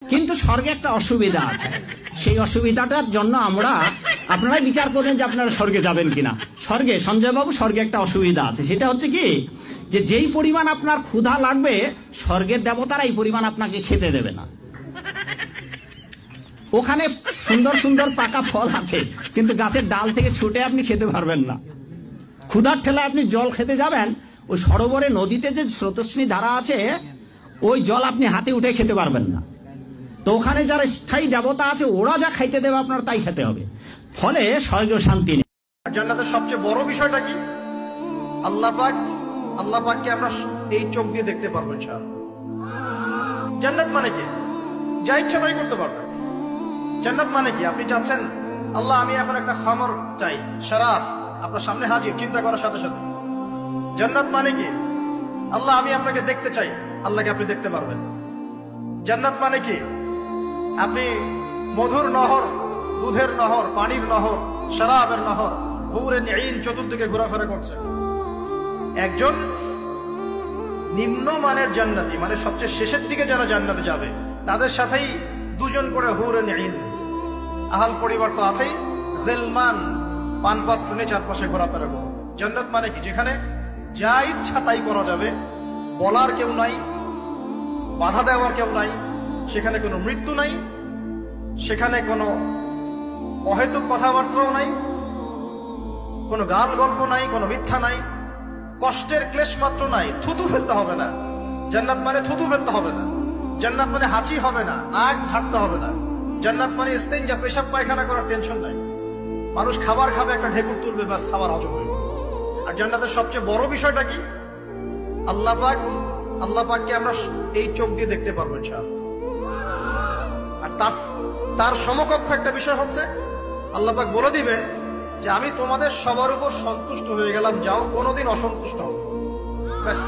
কিন্তু স্বর্গে একটা অসুবিধা আছে, সেই অসুবিধাটার জন্য আপনারাই বিচার করেন যে আপনারা স্বর্গে যাবেন কিনা। স্বর্গে, সঞ্জয় বাবু, স্বর্গে একটা অসুবিধা আছে, সেটা হচ্ছে কি যে যেই পরিমাণ আপনার ক্ষুধা লাগবে স্বর্গের দেবতারা এই পরিমাণ আপনাকে খেতে দেবে না। ওখানে সুন্দর সুন্দর পাকা ফল আছে, কিন্তু গাছের ডাল থেকে ছুটে আপনি খেতে পারবেন না। ক্ষুধার ঠেলায় আপনি জল খেতে যাবেন, ওই সরোবরে নদীতে যে স্রোতস্বিনী ধারা আছে ওই জল আপনি হাতে উঠে খেতে পারবেন না। তো ওখানে যারা স্থায়ী দেবতা আছে ওরা যা খাইতে দেবে আপনার তাই খেতে হবে, ফলে স্বর্গ শান্তি নেই। জান্নাতের সবচেয়ে বড় বিষয়টা কি? আল্লাহ পাককে আমরা এই চোখ দিয়ে দেখতে পারবো ইনশাআল্লাহ। জান্নাত মানে কি? যা ইচ্ছা তাই করতে পারবেন। জান্নাত মানে কি? আপনি চাচ্ছেন আল্লাহ আমি এখন একটা খামর চাই, শরাব আপনার সামনে হাজির, চিন্তা করার সাথে সাথে। জান্নাত মানে কি? আল্লাহ আমি আপনাকে দেখতে চাই, আল্লাহকে আপনি দেখতে পারবেন। জান্নাত মানে কি? আপনি মধুর নহর, দুধের নহর, পানির নহর, শরাবের নহর, হুরেন ঈন চতুর্দিকে ঘোরাফেরা করছে। একজন নিম্নমানের জান্নাতি, মানে সবচেয়ে শেষের দিকে যারা জান্নাতে যাবে তাদের সাথেই দুজন করে হুরেন ঈন, আহাল পরিবার তো আছেই, গিলমান পানপাত্র নিয়ে চারপাশে ঘোরাফেরা করে। জান্নাত মানে কি? যেখানে যা ইচ্ছা তাই করা যাবে, বলার কেউ নাই, বাধা দেওয়ার কেউ নাই, সেখানে কোনো মৃত্যু নাই, সেখানে কোনো অহেতুক কথাবার্তাও নাই, কোনো গান গল্প নাই, কোনো মিথ্যা নাই, কষ্টের ক্লেশ মাত্র নাই, থুতু ফেলতে হবে না। জান্নাত মানে থুতু ফেলতে হবে না। জান্নাত মানে হাঁচি হবে না, নাক ঝাড়তে হবে না। জান্নাত মানে ইস্তেঞ্জা, পেশাব পায়খানা করার টেনশন নাই। মানুষ খাবার খাবে, একটা ঢেকুর তুলবে, ব্যাস খাবার হজম হয়ে গেছে। আর জান্নাতের সবচেয়ে বড় বিষয়টা কি? আল্লাহ পাককে আমরা এই চোখ দিয়ে দেখতে পারবো ইনশাআল্লাহ। আর তার সমকক্ষ একটা বিষয় হচ্ছে আল্লাহ পাক বলে দিবেন যে আমি তোমাদের সবার উপর সন্তুষ্ট হয়ে গেলাম, যাও কোনোদিন অসন্তুষ্ট হবে। ব্যাস,